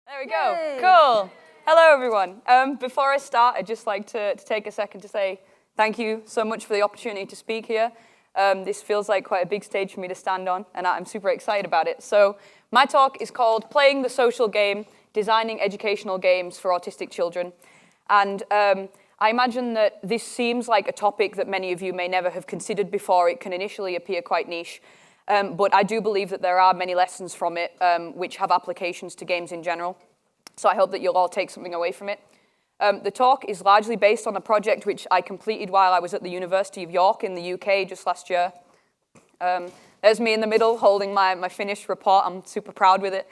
There we go. Yay. Cool. Hello, everyone. Before I start, I'd just like to take a second to say thank you so much for the opportunity to speak here. This feels like quite a big stage for me to stand on, and I'm super excited about it. So my talk is called Playing the Social Game, Designing Educational Games for Autistic Children. And I imagine that this seems like a topic that many of you may never have considered before. It can initially appear quite niche. But I do believe that there are many lessons from it which have applications to games in general. So I hope that you'll all take something away from it. The talk is largely based on a project which I completed while I was at the University of York in the UK just last year. There's me in the middle holding my finished report. I'm super proud with it.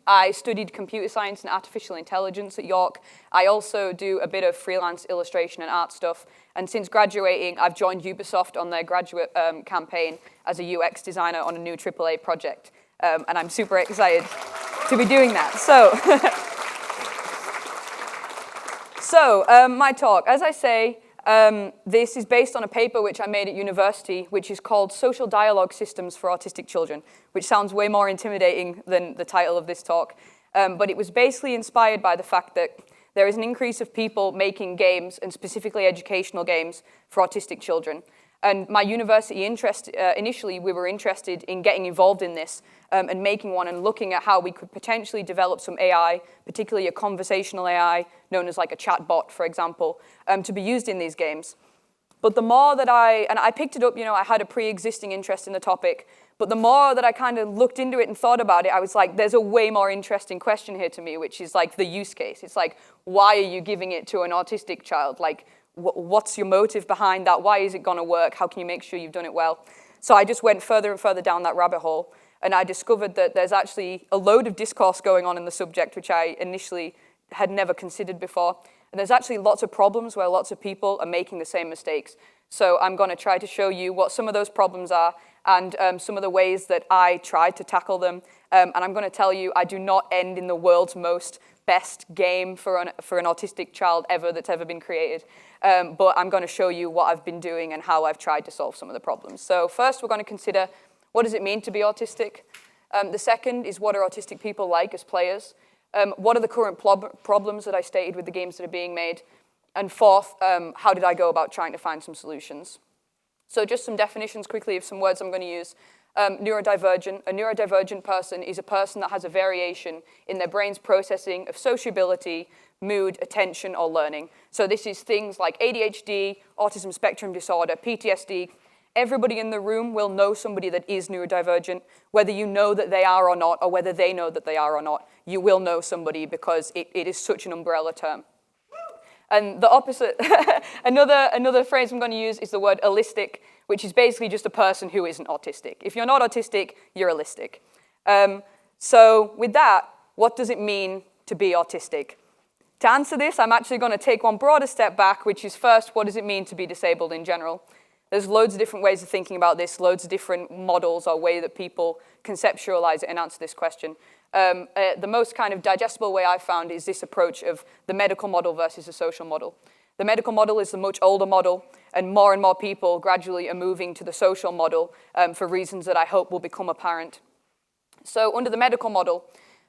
I studied computer science and artificial intelligence at York. I also do a bit of freelance illustration and art stuff. And since graduating, I've joined Ubisoft on their graduate campaign as a UX designer on a new AAA project. And I'm super excited to be doing that. So my talk, as I say, this is based on a paper which I made at university, which is called Social Dialogue Systems for Autistic Children, which sounds way more intimidating than the title of this talk. But it was basically inspired by the fact that there is an increase of people making games, and specifically educational games, for autistic children. And my university initially, we were interested in getting involved in this and making one and looking at how we could potentially develop some AI, particularly a conversational AI, known as like a chatbot, for example, to be used in these games. But the more that I picked it up, I had a pre-existing interest in the topic, but the more that I kind of looked into it and thought about it, I was like, there's a way more interesting question here to me, which is like the use case. It's like, why are you giving it to an autistic child? Like, what's your motive behind that? Why is it going to work? How can you make sure you've done it well? So I just went further and further down that rabbit hole, and I discovered that there's actually a load of discourse going on in the subject, which I initially had never considered before. And there's actually lots of problems where lots of people are making the same mistakes. So I'm going to try to show you what some of those problems are and some of the ways that I tried to tackle them. And I'm going to tell you I do not end in the world's best game for an autistic child ever that's ever been created. But I'm going to show you what I've been doing and how I've tried to solve some of the problems. So first, we're going to consider what does it mean to be autistic. The second is what are autistic people like as players. What are the current problems that I stated with the games that are being made? And fourth, how did I go about trying to find some solutions? So just some definitions quickly of some words I'm going to use. Neurodivergent. A neurodivergent person is a person that has a variation in their brain's processing of sociability, mood, attention, or learning. So this is things like ADHD, autism spectrum disorder, PTSD. Everybody in the room will know somebody that is neurodivergent, whether you know that they are or not, or whether they know that they are or not. You will know somebody because it is such an umbrella term. And the opposite, another phrase I'm going to use is the word allistic, which is basically just a person who isn't autistic. If you're not autistic, you're allistic. So with that, what does it mean to be autistic? To answer this, I'm actually going to take one broader step back, which is first, what does it mean to be disabled in general? There's loads of different ways of thinking about this, loads of different models or way that people conceptualize it and answer this question. The most kind of digestible way I've found is this approach of the medical model versus the social model. The medical model is the much older model, and more people gradually are moving to the social model for reasons that I hope will become apparent. So under the medical model,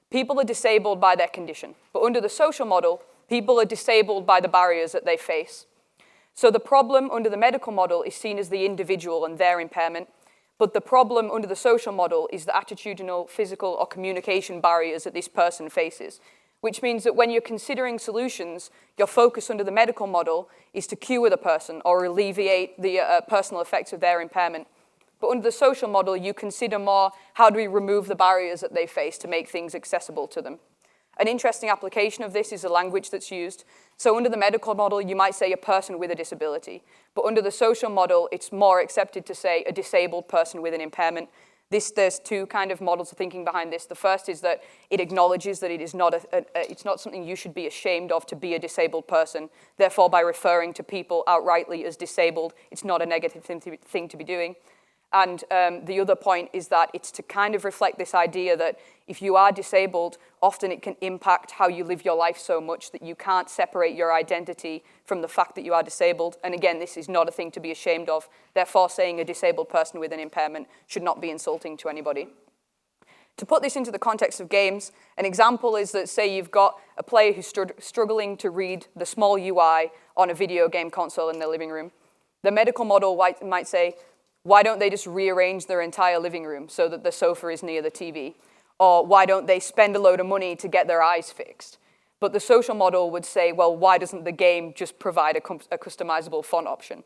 people are disabled by their condition. But under the social model, people are disabled by the barriers that they face. So the problem under the medical model is seen as the individual and their impairment. But the problem under the social model is the attitudinal, physical, or communication barriers that this person faces, which means that when you're considering solutions, your focus under the medical model is to cure the person or alleviate the personal effects of their impairment. But under the social model, you consider more how do we remove the barriers that they face to make things accessible to them. An interesting application of this is the language that's used. So under the medical model, you might say a person with a disability. But under the social model, it's more accepted to say a disabled person with an impairment. There's two kind of models of thinking behind this. The first is that it acknowledges that it is not it's not something you should be ashamed of to be a disabled person. Therefore, by referring to people outrightly as disabled, it's not a negative thing to be doing. And the other point is that it's to kind of reflect this idea that if you are disabled, often it can impact how you live your life so much that you can't separate your identity from the fact that you are disabled. And again, this is not a thing to be ashamed of. Therefore, saying a disabled person with an impairment should not be insulting to anybody. To put this into the context of games, an example is that, say, you've got a player who's struggling to read the small UI on a video game console in their living room. The medical model might say, why don't they just rearrange their entire living room so that the sofa is near the TV? Or why don't they spend a load of money to get their eyes fixed? But the social model would say, well, why doesn't the game just provide a customizable font option?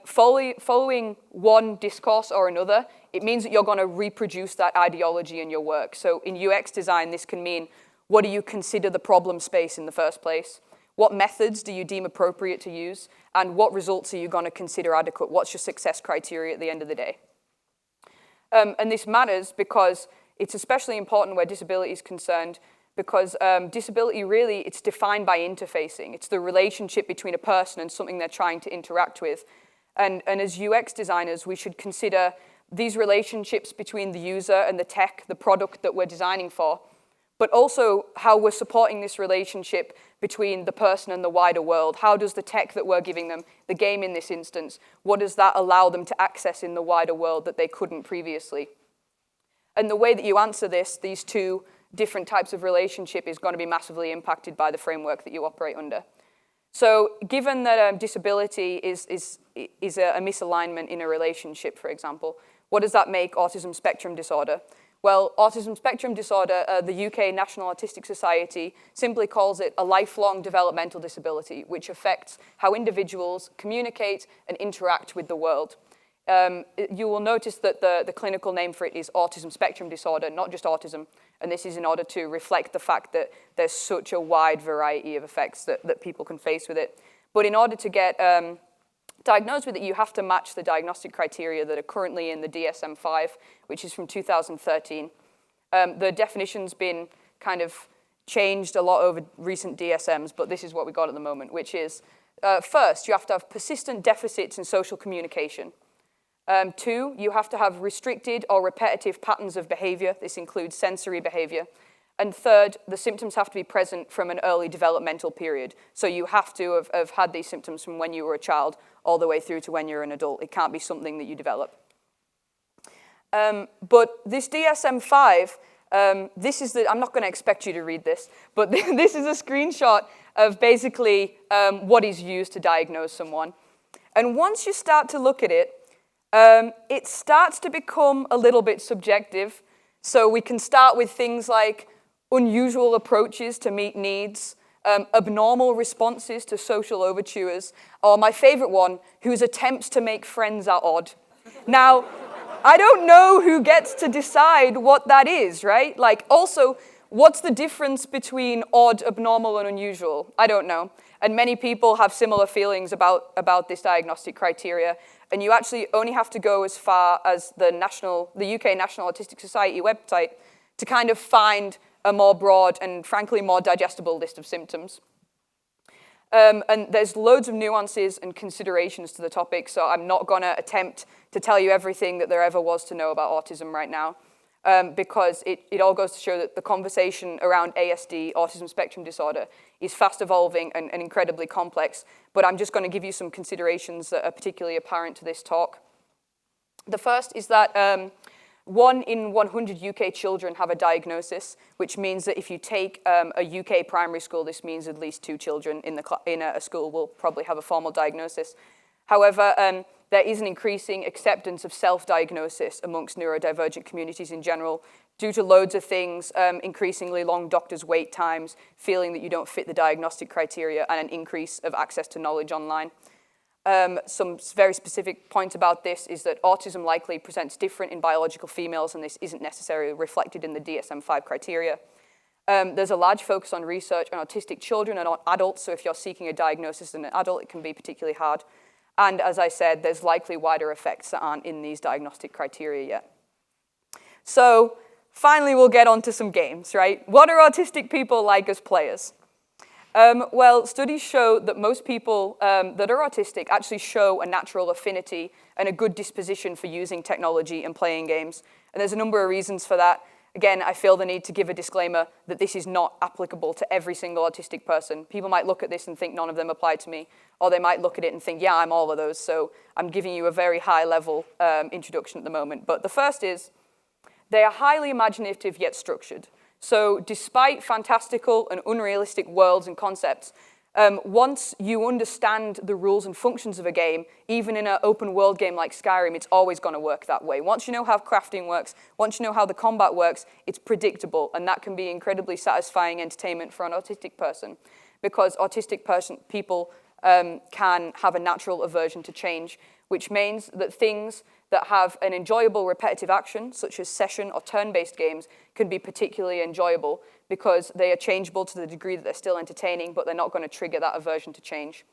Following one discourse or another, it means that you're going to reproduce that ideology in your work. So in UX design, this can mean, what do you consider the problem space in the first place? What methods do you deem appropriate to use? And what results are you going to consider adequate? What's your success criteria at the end of the day? And this matters because it's especially important where disability is concerned, because disability really, it's defined by interfacing. It's the relationship between a person and something they're trying to interact with. And as UX designers, we should consider these relationships between the user and the tech, the product that we're designing for, but also how we're supporting this relationship between the person and the wider world. How does the tech that we're giving them, the game in this instance, what does that allow them to access in the wider world that they couldn't previously? And the way that you answer this, these two different types of relationship, is going to be massively impacted by the framework that you operate under. So given that disability is a misalignment in a relationship, for example, what does that make autism spectrum disorder? Well, autism spectrum disorder, the UK National Autistic Society simply calls it a lifelong developmental disability, which affects how individuals communicate and interact with the world. You will notice that the clinical name for it is autism spectrum disorder, not just autism. And this is in order to reflect the fact that there's such a wide variety of effects that people can face with it. But in order to get diagnosed with it, you have to match the diagnostic criteria that are currently in the DSM-5, which is from 2013. The definition's been kind of changed a lot over recent DSMs, but this is what we got at the moment, which is, first, you have to have persistent deficits in social communication. 2, you have to have restricted or repetitive patterns of behavior. This includes sensory behavior. And 3rd, the symptoms have to be present from an early developmental period. So you have to have had these symptoms from when you were a child all the way through to when you're an adult. It can't be something that you develop. But this DSM-5, I'm not going to expect you to read this, but this is a screenshot of basically what is used to diagnose someone. And once you start to look at it, it starts to become a little bit subjective. So we can start with things like unusual approaches to meet needs, abnormal responses to social overtures, or my favorite one, whose attempts to make friends are odd. Now, I don't know who gets to decide what that is, right? Like, also, what's the difference between odd, abnormal, and unusual? I don't know. And many people have similar feelings about this diagnostic criteria. And you actually only have to go as far as the UK National Autistic Society website to kind of find a more broad and, frankly, more digestible list of symptoms. And there's loads of nuances and considerations to the topic, so I'm not going to attempt to tell you everything that there ever was to know about autism right now, because it all goes to show that the conversation around ASD, autism spectrum disorder, is fast evolving and incredibly complex, but I'm just going to give you some considerations that are particularly apparent to this talk. The first is that 1 in 100 UK children have a diagnosis, which means that if you take a UK primary school, this means at least 2 children in a school will probably have a formal diagnosis. However, there is an increasing acceptance of self-diagnosis amongst neurodivergent communities in general, due to loads of things, increasingly long doctors' wait times, feeling that you don't fit the diagnostic criteria, and an increase of access to knowledge online. Some very specific points about this is that autism likely presents different in biological females, and this isn't necessarily reflected in the DSM-5 criteria. There's a large focus on research on autistic children and on adults, so if you're seeking a diagnosis in an adult, it can be particularly hard. And as I said, there's likely wider effects that aren't in these diagnostic criteria yet. So finally, we'll get on to some games, right? What are autistic people like as players? Well, studies show that most people that are autistic actually show a natural affinity and a good disposition for using technology and playing games. And there's a number of reasons for that. Again, I feel the need to give a disclaimer that this is not applicable to every single autistic person. People might look at this and think none of them apply to me, or they might look at it and think, yeah, I'm all of those. So I'm giving you a very high-level introduction at the moment. But the first is They are highly imaginative yet structured. So despite fantastical and unrealistic worlds and concepts, once you understand the rules and functions of a game, even in an open world game like Skyrim, it's always going to work that way. Once you know how crafting works, once you know how the combat works, it's predictable, and that can be incredibly satisfying entertainment for an autistic person, because autistic people can have a natural aversion to change, which means that things that have an enjoyable repetitive action, such as session or turn-based games, can be particularly enjoyable because they are changeable to the degree that they're still entertaining, but they're not going to trigger that aversion to change.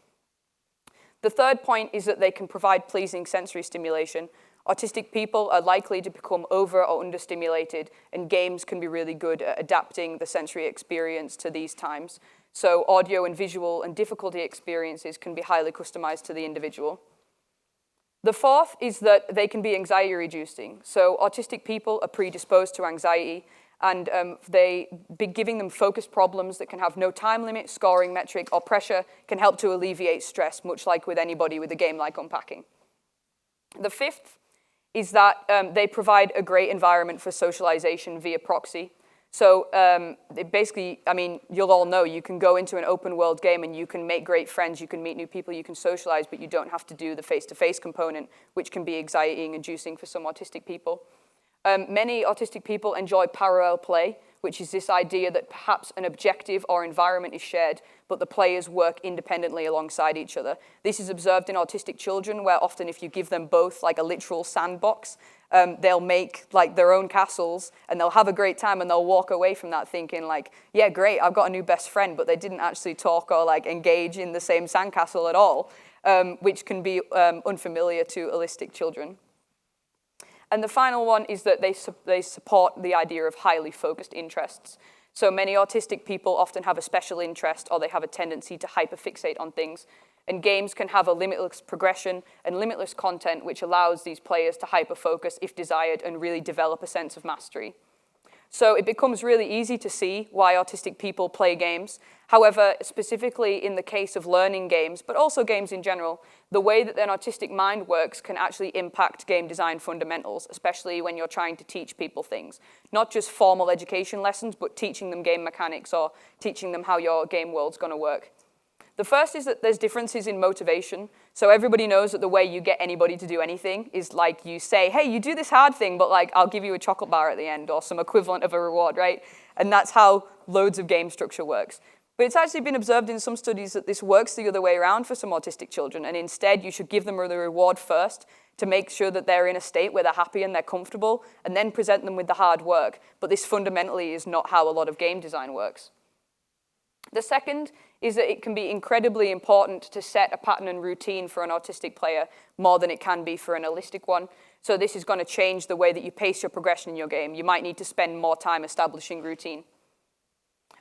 The third point is that they can provide pleasing sensory stimulation. Autistic people are likely to become over or understimulated, and games can be really good at adapting the sensory experience to these times. So audio and visual and difficulty experiences can be highly customized to the individual. The fourth is that they can be anxiety-reducing. So autistic people are predisposed to anxiety, and giving them focused problems that can have no time limit, scoring metric, or pressure can help to alleviate stress, much like with anybody with a game like unpacking. The fifth is that they provide a great environment for socialization via proxy. So basically, I mean, you'll all know you can go into an open world game and you can make great friends, you can meet new people, you can socialize, but you don't have to do the face-to-face component, which can be anxiety-inducing for some autistic people. Many autistic people enjoy parallel play, which is this idea that perhaps an objective or environment is shared, but the players work independently alongside each other. This is observed in autistic children, where often if you give them both like a literal sandbox, they'll make like their own castles, and they'll have a great time, and they'll walk away from that thinking like, yeah, great, I've got a new best friend, but they didn't actually talk or like engage in the same sandcastle at all, which can be unfamiliar to autistic children. And the final one is that they support the idea of highly focused interests. So many autistic people often have a special interest, or they have a tendency to hyperfixate on things. And games can have a limitless progression and limitless content, which allows these players to hyperfocus if desired and really develop a sense of mastery. So it becomes really easy to see why autistic people play games. However, specifically in the case of learning games, but also games in general, the way that an autistic mind works can actually impact game design fundamentals, especially when you're trying to teach people things. Not just formal education lessons, but teaching them game mechanics or teaching them how your game world's going to work. The first is that there's differences in motivation. So everybody knows that the way you get anybody to do anything is like you say, hey, you do this hard thing, but like I'll give you a chocolate bar at the end or some equivalent of a reward, right? And that's how loads of game structure works. But it's actually been observed in some studies that this works the other way around for some autistic children, and instead you should give them the reward first to make sure that they're in a state where they're happy and they're comfortable, and then present them with the hard work. But this fundamentally is not how a lot of game design works. The second is that it can be incredibly important to set a pattern and routine for an autistic player more than it can be for an holistic one. So this is going to change the way that you pace your progression in your game. You might need to spend more time establishing routine.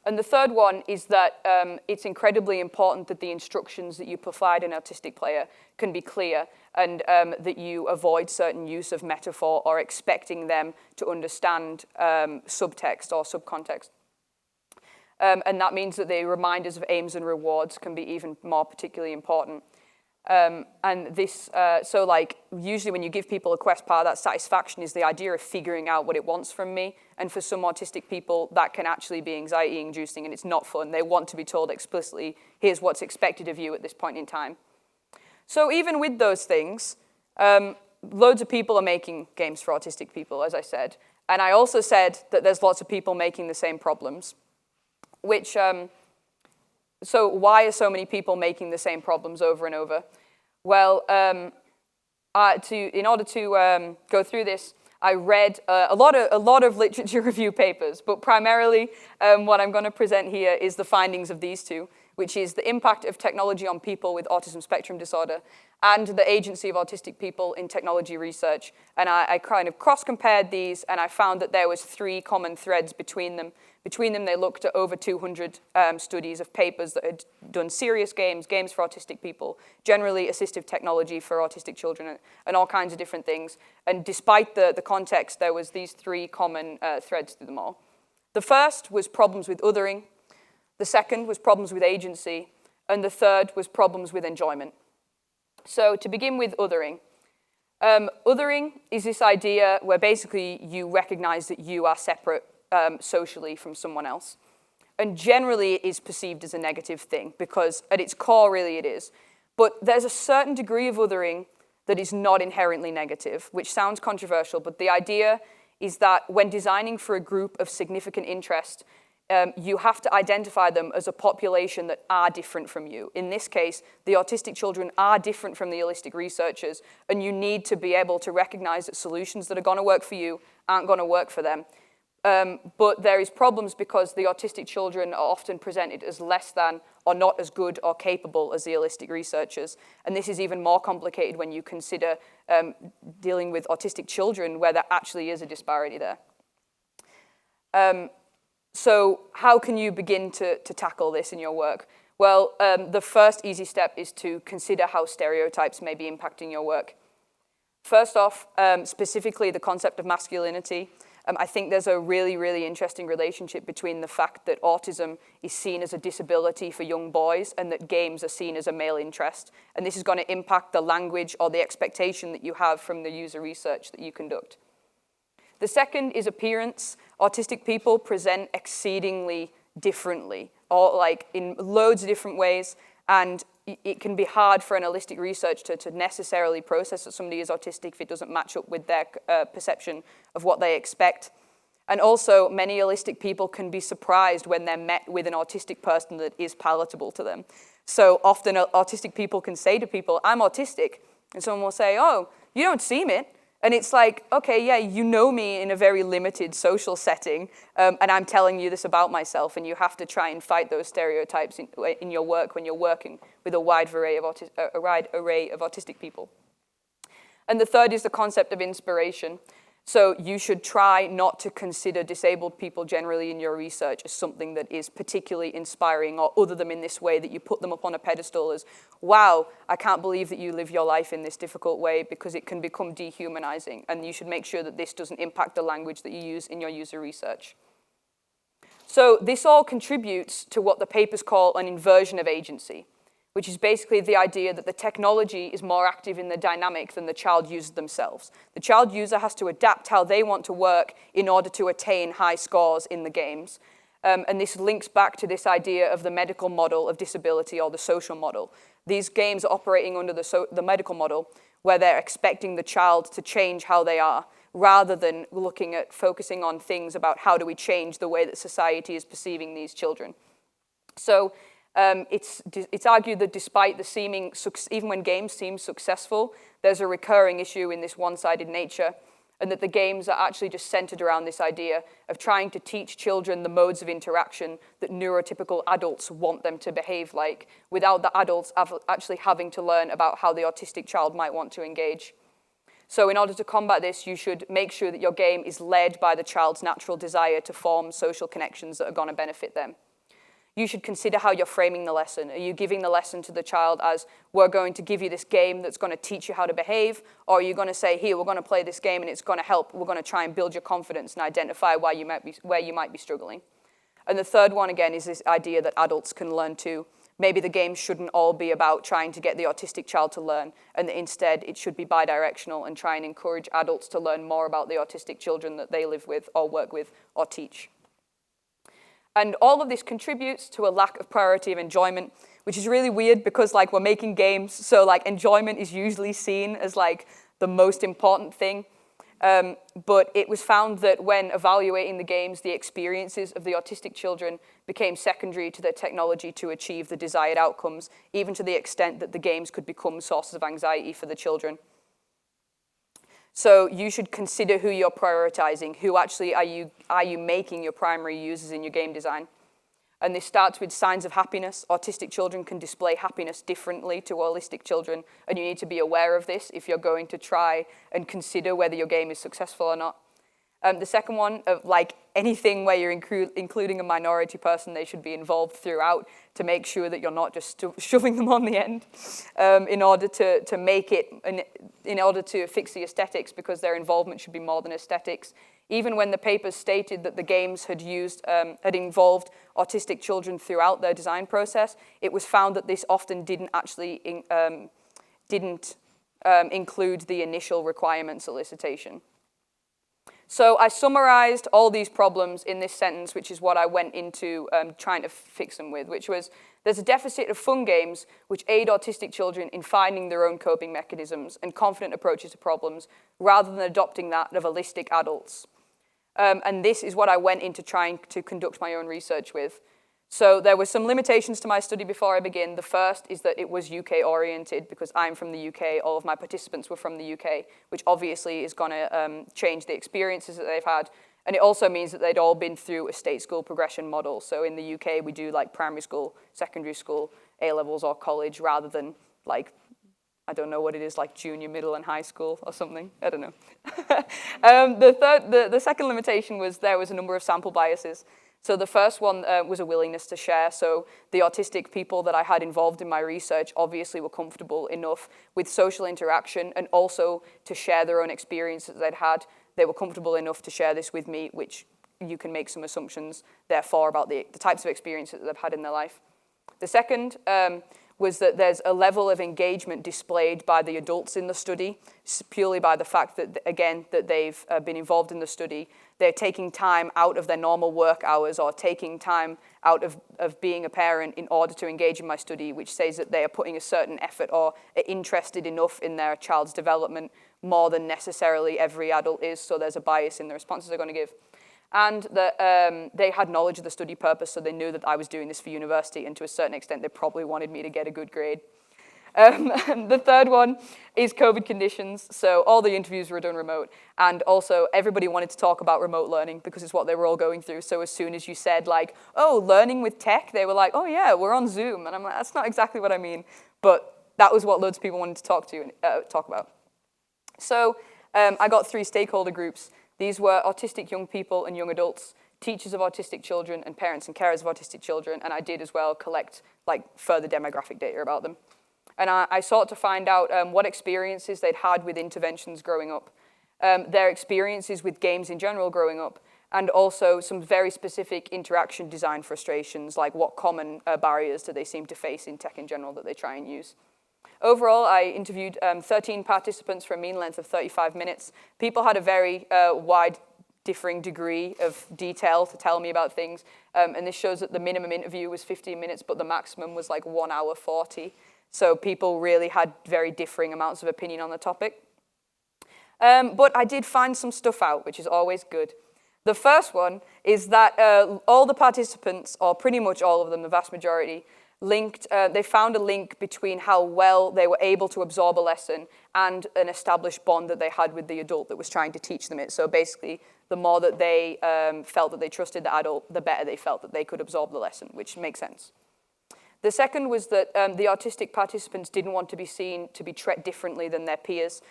And the third one is that it's incredibly important that the instructions that you provide an autistic player can be clear, and that you avoid certain use of metaphor or expecting them to understand subtext or subcontext. And that means that the reminders of aims and rewards can be even more particularly important. And this, so like, usually when you give people a quest, part of that satisfaction is the idea of figuring out what it wants from me. And for some autistic people, that can actually be anxiety-inducing, and it's not fun. They want to be told explicitly, here's what's expected of you at this point in time. So even with those things, loads of people are making games for autistic people, as I said. And I also said that there's lots of people making the same problems, which, so why are so many people making the same problems over and over? Well, in order to go through this, I read a lot of literature review papers, but primarily what I'm going to present here is the findings of these two, which is the impact of technology on people with autism spectrum disorder and the agency of autistic people in technology research. And I kind of cross-compared these, and I found that there was 3 common threads between them. Between them, they looked at over 200 studies of papers that had done serious games for autistic people, generally assistive technology for autistic children, and all kinds of different things. And despite the context, there was these 3 common threads through them all. The first was problems with othering. The second was problems with agency. And the third was problems with enjoyment. So to begin with othering, Othering is this idea where basically you recognize that you are separate socially from someone else. And generally it is perceived as a negative thing because at its core really it is. But there's a certain degree of othering that is not inherently negative, which sounds controversial, but the idea is that when designing for a group of significant interest, you have to identify them as a population that are different from you. In this case, the autistic children are different from the holistic researchers, and you need to be able to recognize that solutions that are going to work for you aren't going to work for them. But there is problems because the autistic children are often presented as less than or not as good or capable as the holistic researchers. And this is even more complicated when you consider dealing with autistic children where there actually is a disparity there. So how can you begin to tackle this in your work? Well, the first easy step is to consider how stereotypes may be impacting your work. First off, specifically the concept of masculinity. I think there's a really, really interesting relationship between the fact that autism is seen as a disability for young boys and that games are seen as a male interest. And this is going to impact the language or the expectation that you have from the user research that you conduct. The second is appearance. Autistic people present exceedingly differently, or like in loads of different ways, and it can be hard for an holistic researcher to necessarily process that somebody is autistic if it doesn't match up with their perception of what they expect. And also, many holistic people can be surprised when they're met with an autistic person that is palatable to them. So often, autistic people can say to people, "I'm autistic," and someone will say, "Oh, you don't seem it." And it's like, okay, yeah, you know me in a very limited social setting, and I'm telling you this about myself, and you have to try and fight those stereotypes in your work when you're working with a wide array of autistic people. And the third is the concept of inspiration. So you should try not to consider disabled people generally in your research as something that is particularly inspiring or other them in this way that you put them up on a pedestal as, wow, I can't believe that you live your life in this difficult way, because it can become dehumanizing, and you should make sure that this doesn't impact the language that you use in your user research. So this all contributes to what the papers call an inversion of agency, which is basically the idea that the technology is more active in the dynamic than the child user themselves. The child user has to adapt how they want to work in order to attain high scores in the games. And this links back to this idea of the medical model of disability, or the social model. These games are operating under the medical model, where they're expecting the child to change how they are, rather than looking at focusing on things about how do we change the way that society is perceiving these children. So it's argued that despite the seeming, even when games seem successful, there's a recurring issue in this one-sided nature, and that the games are actually just centered around this idea of trying to teach children the modes of interaction that neurotypical adults want them to behave like, without the adults actually having to learn about how the autistic child might want to engage. So in order to combat this, you should make sure that your game is led by the child's natural desire to form social connections that are going to benefit them. You should consider how you're framing the lesson. Are you giving the lesson to the child as, we're going to give you this game that's going to teach you how to behave? Or are you going to say, here, we're going to play this game and it's going to help. We're going to try and build your confidence and identify where you might be struggling. And the third one, again, is this idea that adults can learn too. Maybe the game shouldn't all be about trying to get the autistic child to learn, and that instead it should be bidirectional and try and encourage adults to learn more about the autistic children that they live with or work with or teach. And all of this contributes to a lack of priority of enjoyment, which is really weird because like we're making games, so like enjoyment is usually seen as like the most important thing. But it was found that when evaluating the games, the experiences of the autistic children became secondary to the technology to achieve the desired outcomes, even to the extent that the games could become sources of anxiety for the children. So you should consider who you're prioritizing, who actually are you making your primary users in your game design. And this starts with signs of happiness. Autistic children can display happiness differently to holistic children, and you need to be aware of this if you're going to try and consider whether your game is successful or not. The second one, like anything where you're including a minority person, they should be involved throughout to make sure that you're not just shoving them on the end in order to make it, in order to fix the aesthetics, because their involvement should be more than aesthetics. Even when the papers stated that the games had involved autistic children throughout their design process, it was found that this often didn't actually include the initial requirement solicitation. So I summarized all these problems in this sentence, which is what I went into trying to fix them with, which was, there's a deficit of fun games which aid autistic children in finding their own coping mechanisms and confident approaches to problems, rather than adopting that of holistic adults. And this is what I went into trying to conduct my own research with. So there were some limitations to my study before I begin. The first is that it was UK-oriented because I'm from the UK, all of my participants were from the UK, which obviously is going to change the experiences that they've had. And it also means that they'd all been through a state school progression model. So in the UK, we do like primary school, secondary school, A-levels or college, rather than like, I don't know what it is, like junior, middle, and high school or something. I don't know. The second limitation was there was a number of sample biases. So the first one was a willingness to share. So the autistic people that I had involved in my research obviously were comfortable enough with social interaction and also to share their own experiences that they'd had. They were comfortable enough to share this with me, which you can make some assumptions, therefore, about the types of experiences that they've had in their life. The second was that there's a level of engagement displayed by the adults in the study, purely by the fact that, again, that they've been involved in the study. They're taking time out of their normal work hours or taking time out of being a parent in order to engage in my study, which says that they are putting a certain effort or are interested enough in their child's development more than necessarily every adult is, so there's a bias in the responses they're going to give. And that they had knowledge of the study purpose, so they knew that I was doing this for university, and to a certain extent, they probably wanted me to get a good grade. The third one is COVID conditions. So all the interviews were done remote. And also everybody wanted to talk about remote learning because it's what they were all going through. So as soon as you said like, oh, learning with tech, they were like, oh yeah, we're on Zoom. And I'm like, that's not exactly what I mean. But that was what loads of people wanted to talk about. So I got 3 stakeholder groups. These were autistic young people and young adults, teachers of autistic children, and parents and carers of autistic children. And I did as well collect like further demographic data about them. And I sought to find out what experiences they'd had with interventions growing up, their experiences with games in general growing up, and also some very specific interaction design frustrations, like what common barriers do they seem to face in tech in general that they try and use. Overall, I interviewed 13 participants for a mean length of 35 minutes. People had a very wide differing degree of detail to tell me about things. And this shows that the minimum interview was 15 minutes, but the maximum was like 1 hour 40. So people really had very differing amounts of opinion on the topic. But I did find some stuff out, which is always good. The first one is that all the participants, or pretty much all of them, the vast majority, they found a link between how well they were able to absorb a lesson and an established bond that they had with the adult that was trying to teach them it. So basically, the more that they felt that they trusted the adult, the better they felt that they could absorb the lesson, which makes sense. The second was that the autistic participants didn't want to be seen to be treated differently than their peers.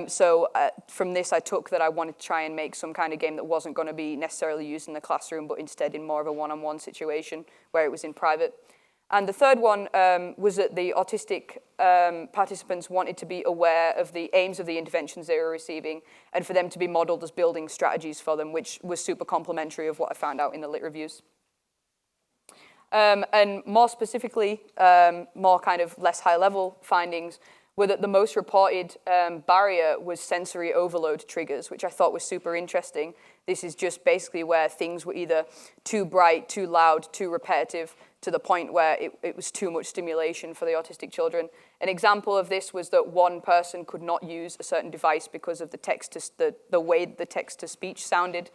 So from this, I took that I wanted to try and make some kind of game that wasn't going to be necessarily used in the classroom, but instead in more of a one-on-one situation where it was in private. And the third one was that the autistic participants wanted to be aware of the aims of the interventions they were receiving and for them to be modeled as building strategies for them, which was super complementary of what I found out in the lit reviews. And more specifically, more kind of less high-level findings were that the most reported barrier was sensory overload triggers, which I thought was super interesting. This is just basically where things were either too bright, too loud, too repetitive, to the point where it was too much stimulation for the autistic children. An example of this was that one person could not use a certain device because of the way the text-to-speech sounded.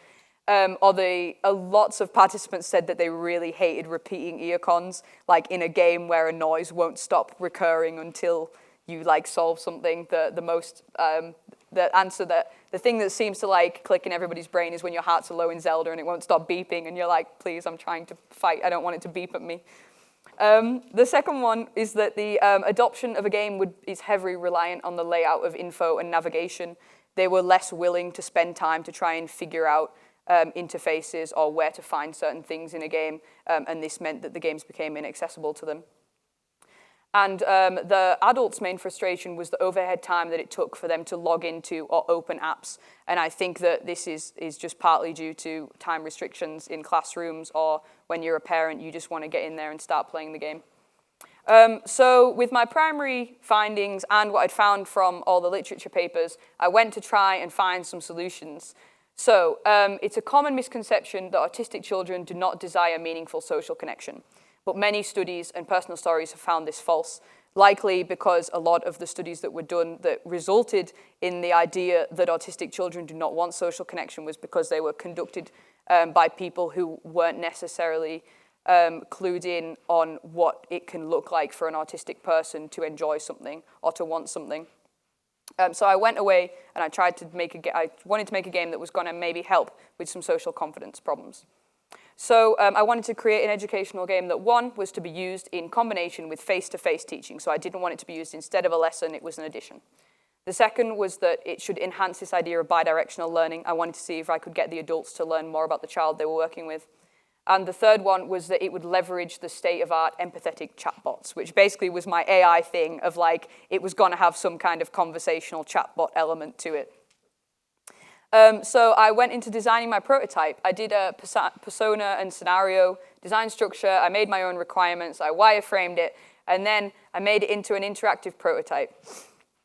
Lots of participants said that they really hated repeating ear cons, like in a game where a noise won't stop recurring until you like solve something. The thing that seems to like click in everybody's brain is when your hearts are low in Zelda and it won't stop beeping and you're like, please, I'm trying to fight. I don't want it to beep at me. The second one is that the adoption of a game is heavily reliant on the layout of info and navigation. They were less willing to spend time to try and figure out interfaces or where to find certain things in a game, and this meant that the games became inaccessible to them. And the adults' main frustration was the overhead time that it took for them to log into or open apps. And I think that this is just partly due to time restrictions in classrooms, or when you're a parent, you just want to get in there and start playing the game. So with my primary findings and what I'd found from all the literature papers, I went to try and find some solutions. So it's a common misconception that autistic children do not desire meaningful social connection. But many studies and personal stories have found this false, likely because a lot of the studies that were done that resulted in the idea that autistic children do not want social connection was because they were conducted by people who weren't necessarily clued in on what it can look like for an autistic person to enjoy something or to want something. So I went away and I tried to I wanted to make a game that was going to maybe help with some social confidence problems. So I wanted to create an educational game that, one, was to be used in combination with face-to-face teaching. So I didn't want it to be used instead of a lesson, it was an addition. The second was that it should enhance this idea of bidirectional learning. I wanted to see if I could get the adults to learn more about the child they were working with. And the third one was that it would leverage the state-of-art empathetic chatbots, which basically was my AI thing of like, it was going to have some kind of conversational chatbot element to it. So I went into designing my prototype. I did a persona and scenario design structure. I made my own requirements. I wireframed it. And then I made it into an interactive prototype.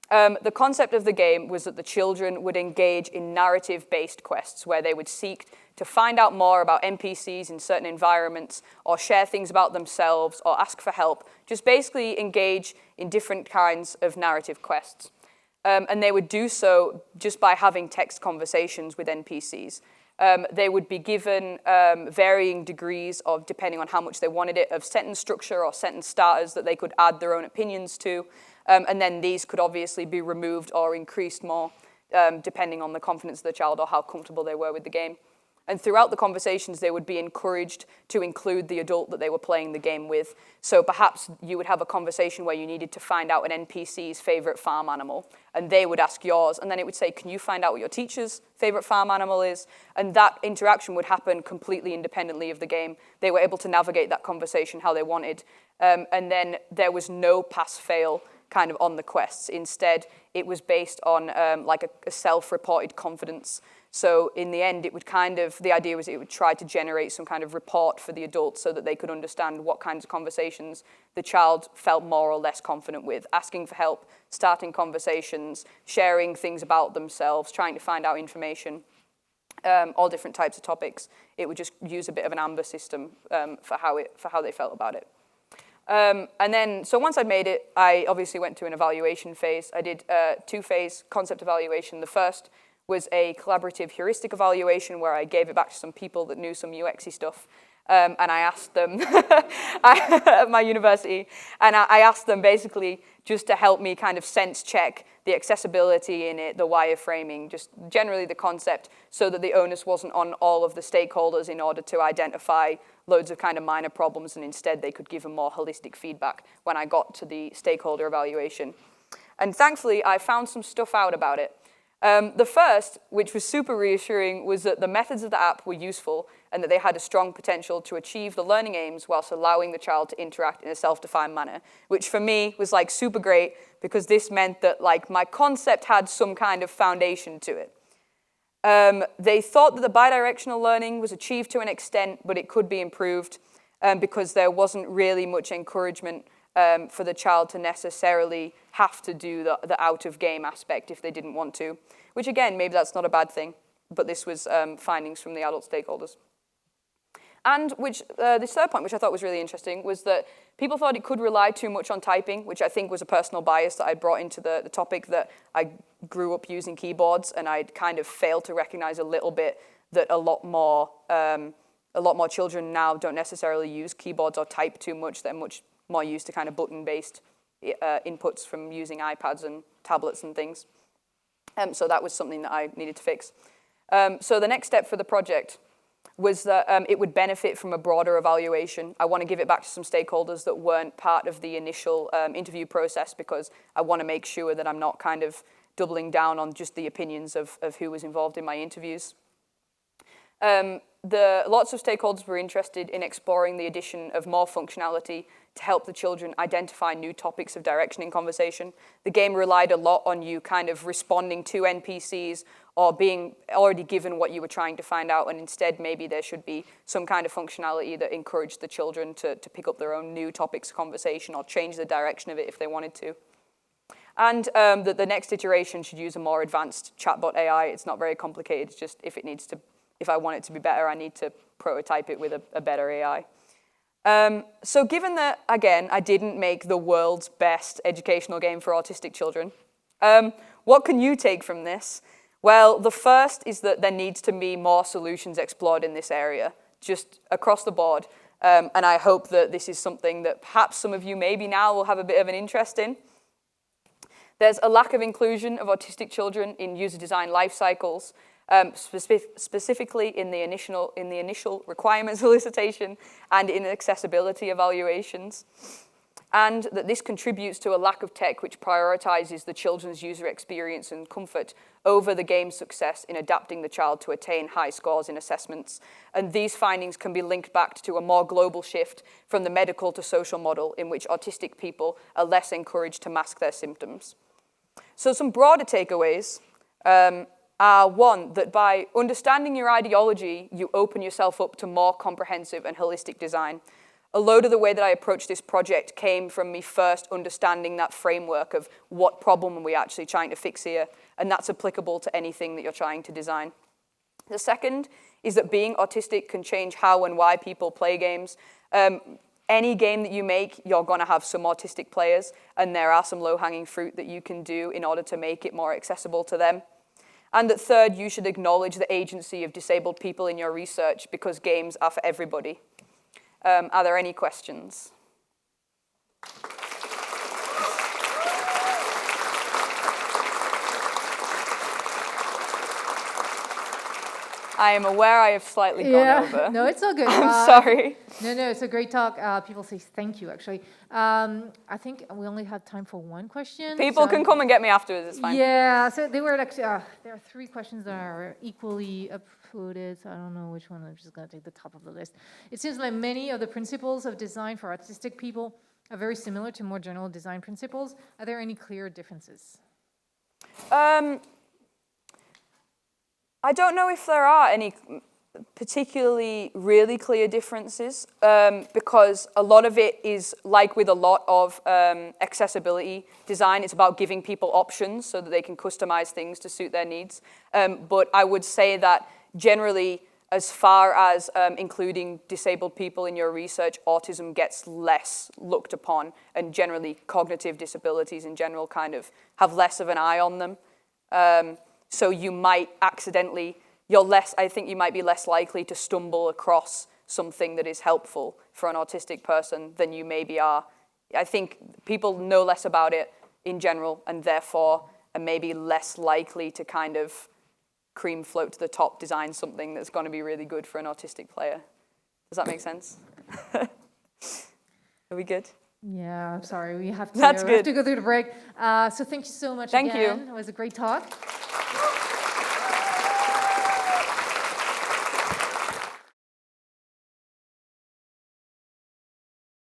The concept of the game was that the children would engage in narrative-based quests where they would seek to find out more about NPCs in certain environments or share things about themselves or ask for help, just basically engage in different kinds of narrative quests. And they would do so just by having text conversations with NPCs. They would be given varying degrees of, depending on how much they wanted it, of sentence structure or sentence starters that they could add their own opinions to. And then these could obviously be removed or increased more, depending on the confidence of the child or how comfortable they were with the game. And throughout the conversations, they would be encouraged to include the adult that they were playing the game with. So perhaps you would have a conversation where you needed to find out an NPC's favorite farm animal, and they would ask yours, and then it would say, can you find out what your teacher's favorite farm animal is? And that interaction would happen completely independently of the game. They were able to navigate that conversation how they wanted. And then there was no pass-fail kind of on the quests. Instead, it was based on like a self-reported confidence. So in the end, it would the idea was it would try to generate some kind of report for the adults so that they could understand what kinds of conversations the child felt more or less confident with, asking for help, starting conversations, sharing things about themselves, trying to find out information, all different types of topics. It would just use a bit of an amber system for how they felt about it. And then, so once I'd made it, I obviously went to an evaluation phase. I did a two-phase concept evaluation. The first was a collaborative heuristic evaluation where I gave it back to some people that knew some UX-y stuff. And I asked them, at my university, and I asked them basically just to help me kind of sense check the accessibility in it, the wireframing, just generally the concept, so that the onus wasn't on all of the stakeholders in order to identify loads of kind of minor problems, and instead they could give a more holistic feedback when I got to the stakeholder evaluation. And thankfully, I found some stuff out about it. The first, which was super reassuring, was that the methods of the app were useful and that they had a strong potential to achieve the learning aims whilst allowing the child to interact in a self-defined manner, which for me was like super great because this meant that like my concept had some kind of foundation to it. They thought that the bidirectional learning was achieved to an extent, but it could be improved because there wasn't really much encouragement for the child to necessarily have to do the out-of-game aspect if they didn't want to, which again, maybe that's not a bad thing, but this was findings from the adult stakeholders. And this third point, which I thought was really interesting, was that people thought it could rely too much on typing, which I think was a personal bias that I brought into the topic, that I grew up using keyboards and I'd kind of failed to recognize a little bit that a lot more children now don't necessarily use keyboards or type too much. They're much more used to kind of button-based inputs from using iPads and tablets and things. So that was something that I needed to fix. So the next step for the project was that it would benefit from a broader evaluation. I want to give it back to some stakeholders that weren't part of the initial interview process because I want to make sure that I'm not kind of doubling down on just the opinions of who was involved in my interviews. Lots of stakeholders were interested in exploring the addition of more functionality to help the children identify new topics of direction in conversation. The game relied a lot on you kind of responding to NPCs or being already given what you were trying to find out, and instead maybe there should be some kind of functionality that encouraged the children to pick up their own new topics of conversation or change the direction of it if they wanted to. And that the next iteration should use a more advanced chatbot AI. It's not very complicated, it's just if I want it to be better, I need to prototype it with a better AI. So given that, again, I didn't make the world's best educational game for autistic children, what can you take from this? Well, the first is that there needs to be more solutions explored in this area, just across the board. And I hope that this is something that perhaps some of you maybe now will have a bit of an interest in. There's a lack of inclusion of autistic children in user design life cycles, specifically in the initial requirements solicitation and in accessibility evaluations. And that this contributes to a lack of tech which prioritizes the children's user experience and comfort over the game's success in adapting the child to attain high scores in assessments. And these findings can be linked back to a more global shift from the medical to social model in which autistic people are less encouraged to mask their symptoms. So some broader takeaways are one, that by understanding your ideology, you open yourself up to more comprehensive and holistic design. A load of the way that I approached this project came from me first understanding that framework of what problem are we actually trying to fix here, and that's applicable to anything that you're trying to design. The second is that being autistic can change how and why people play games. Any game that you make, you're going to have some autistic players, and there are some low-hanging fruit that you can do in order to make it more accessible to them. And that third, you should acknowledge the agency of disabled people in your research because games are for everybody. Are there any questions? I am aware I have slightly gone over. No, it's all good. I'm sorry. No, it's a great talk. People say thank you, actually. I think we only have time for one question. People can come and get me afterwards, it's fine. Yeah, so they were like, there are 3 questions that are equally upvoted, so I don't know which one. I'm just going to take the top of the list. It seems like many of the principles of design for autistic people are very similar to more general design principles. Are there any clear differences? I don't know if there are any particularly really clear differences because a lot of it is like with a lot of accessibility design, it's about giving people options so that they can customize things to suit their needs. But I would say that generally, as far as including disabled people in your research, autism gets less looked upon, and generally cognitive disabilities in general kind of have less of an eye on them. So you might accidentally, I think you might be less likely to stumble across something that is helpful for an autistic person than you maybe are. I think people know less about it in general and therefore are maybe less likely to kind of cream float to the top, design something that's going to be really good for an autistic player. Does that make sense? Are we good? Yeah, I'm sorry. We have to, That's we have to go through the break. So thank you so much Thank again. you. It was a great talk.